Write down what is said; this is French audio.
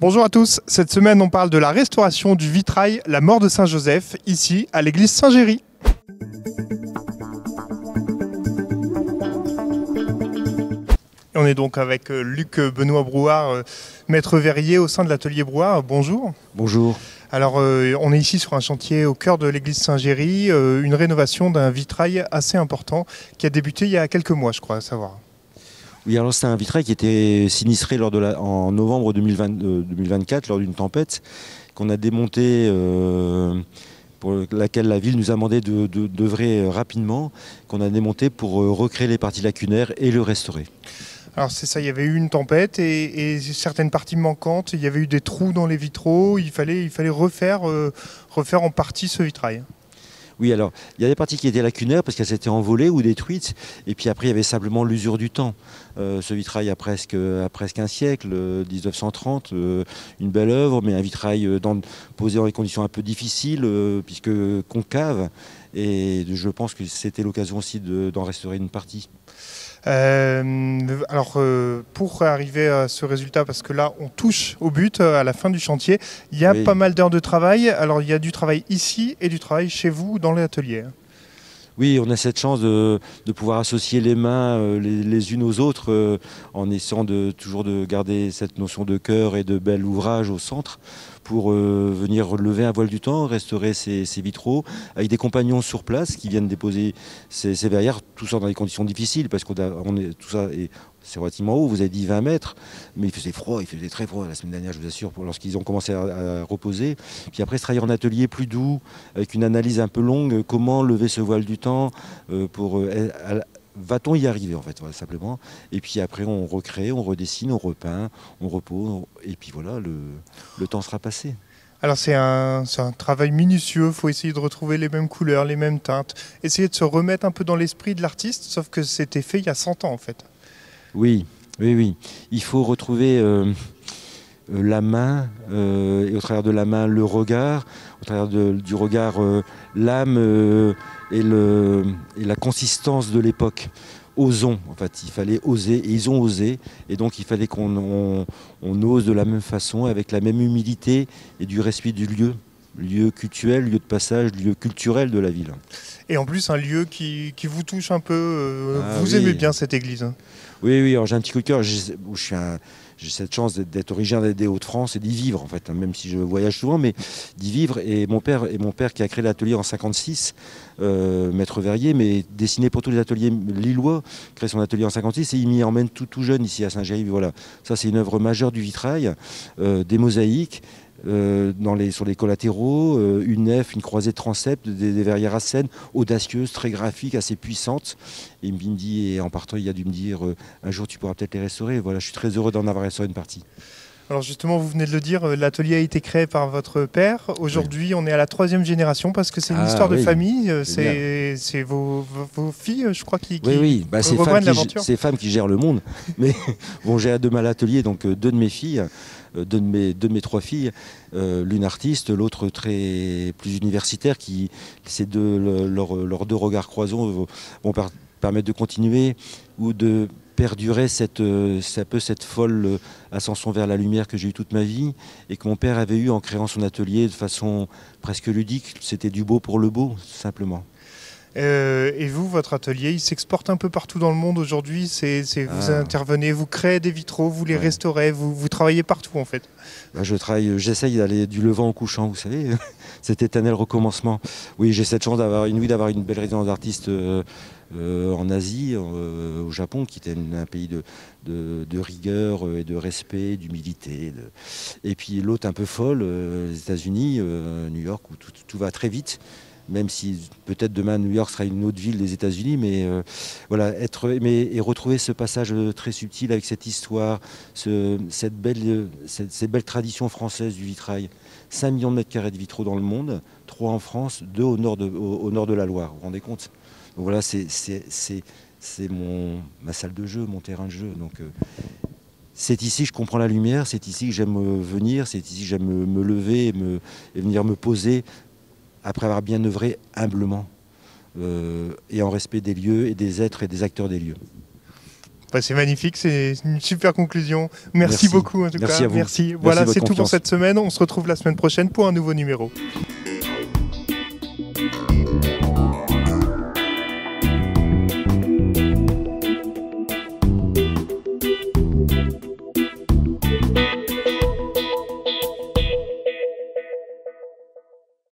Bonjour à tous, cette semaine on parle de la restauration du vitrail La Mort de Saint-Joseph, ici à l'église Saint-Géry. On est donc avec Luc Benoît Brouard, maître verrier au sein de l'atelier Brouard. Bonjour. Bonjour. Alors on est ici sur un chantier au cœur de l'église Saint-Géry, une rénovation d'un vitrail assez important qui a débuté il y a quelques mois je crois, à savoir. Oui, alors c'est un vitrail qui était sinistré en novembre 2024 lors d'une tempête qu'on a démonté, pour laquelle la ville nous a demandé d'œuvrer rapidement, qu'on a démonté pour recréer les parties lacunaires et le restaurer. Alors c'est ça, il y avait eu une tempête et certaines parties manquantes, il y avait eu des trous dans les vitraux, il fallait refaire en partie ce vitrail. Oui, alors, il y a des parties qui étaient lacunaires parce qu'elles s'étaient envolées ou détruites. Et puis après, il y avait simplement l'usure du temps. Ce vitrail a presque un siècle, 1930, une belle œuvre, mais un vitrail posé dans des conditions un peu difficiles, puisque concave. Et je pense que c'était l'occasion aussi d'en restaurer une partie. Pour arriver à ce résultat, parce que là on touche au but à la fin du chantier, il y a pas mal d'heures de travail. Alors il y a du travail ici et du travail chez vous dans l'atelier. Oui, on a cette chance de pouvoir associer les mains les unes aux autres en essayant toujours de garder cette notion de cœur et de bel ouvrage au centre pour venir lever un voile du temps, restaurer ces vitraux avec des compagnons sur place qui viennent déposer ces verrières, tout ça dans des conditions difficiles parce tout ça est c'est relativement haut, vous avez dit 20 mètres, mais il faisait froid, il faisait très froid la semaine dernière, je vous assure, lorsqu'ils ont commencé à reposer. Puis après, se travailler en atelier plus doux, avec une analyse un peu longue, comment lever ce voile du temps, va-t-on y arriver en fait, voilà, simplement. Et puis après, on recrée, on redessine, on repeint, on repose, et puis voilà, le temps sera passé. Alors c'est un travail minutieux, il faut essayer de retrouver les mêmes couleurs, les mêmes teintes, essayer de se remettre un peu dans l'esprit de l'artiste, sauf que c'était fait il y a 100 ans en fait. Oui. Il faut retrouver la main, et au travers de la main, le regard, au travers du regard, l'âme et la consistance de l'époque. Osons, en fait, il fallait oser, et ils ont osé, et donc il fallait qu'on ose de la même façon, avec la même humilité et du respect du lieu cultuel, lieu de passage, lieu culturel de la ville. Et en plus un lieu qui vous touche un peu, vous aimez bien cette église. Oui, alors j'ai un petit coup de cœur, j'ai cette chance d'être originaire des Hauts-de-France et d'y vivre en fait, même si je voyage souvent, mais d'y vivre. Et mon père qui a créé l'atelier en 56, maître verrier, mais dessiné pour tous les ateliers lillois, créé son atelier en 56 et il m'y emmène tout jeune ici à Saint-Géry. Voilà, ça c'est une œuvre majeure du vitrail, des mosaïques. Sur les collatéraux, une nef, une croisée de transept, des verrières à scène audacieuses, très graphiques, assez puissantes. Et il me dit, et en partant, il a dû me dire un jour tu pourras peut-être les restaurer. Voilà, je suis très heureux d'en avoir restauré une partie. Alors justement, vous venez de le dire, l'atelier a été créé par votre père. Aujourd'hui, on est à la 3e génération parce que c'est une histoire de famille. C'est vos filles, je crois, qui reprennent l'aventure. C'est femmes qui gèrent le monde. Mais bon, j'ai demain à l'atelier, donc deux de mes filles. Deux de mes 3 filles, l'une artiste, l'autre plus universitaire, leurs 2 regards croisés vont permettre de continuer ou de perdurer cette folle ascension vers la lumière que j'ai eue toute ma vie et que mon père avait eue en créant son atelier de façon presque ludique. C'était du beau pour le beau, simplement. Et vous, votre atelier, il s'exporte un peu partout dans le monde aujourd'hui. Vous intervenez, vous créez des vitraux, vous les restaurez, vous travaillez partout en fait. J'essaye d'aller du levant au couchant, vous savez, cet éternel recommencement. Oui, j'ai cette chance d'avoir une belle résidence d'artiste en Asie, au Japon, qui était un pays de rigueur et de respect, d'humilité. Et puis l'autre un peu folle, les États-Unis, New York, où tout va très vite. Même si peut-être demain New York sera une autre ville des États-Unis, mais voilà, et retrouver ce passage très subtil avec cette histoire, ces belles traditions françaises du vitrail. 5 millions de mètres carrés de vitraux dans le monde, 3 en France, 2 au nord de la Loire. Vous vous rendez compte? Donc voilà, c'est ma salle de jeu, mon terrain de jeu. Donc c'est ici que je comprends la lumière, c'est ici que j'aime venir, c'est ici que j'aime me lever et venir me poser. Après avoir bien œuvré humblement et en respect des lieux et des êtres et des acteurs des lieux. Bah, c'est magnifique, c'est une super conclusion. Merci beaucoup en tout cas. À vous. Merci. Voilà, c'est tout pour cette semaine. On se retrouve la semaine prochaine pour un nouveau numéro.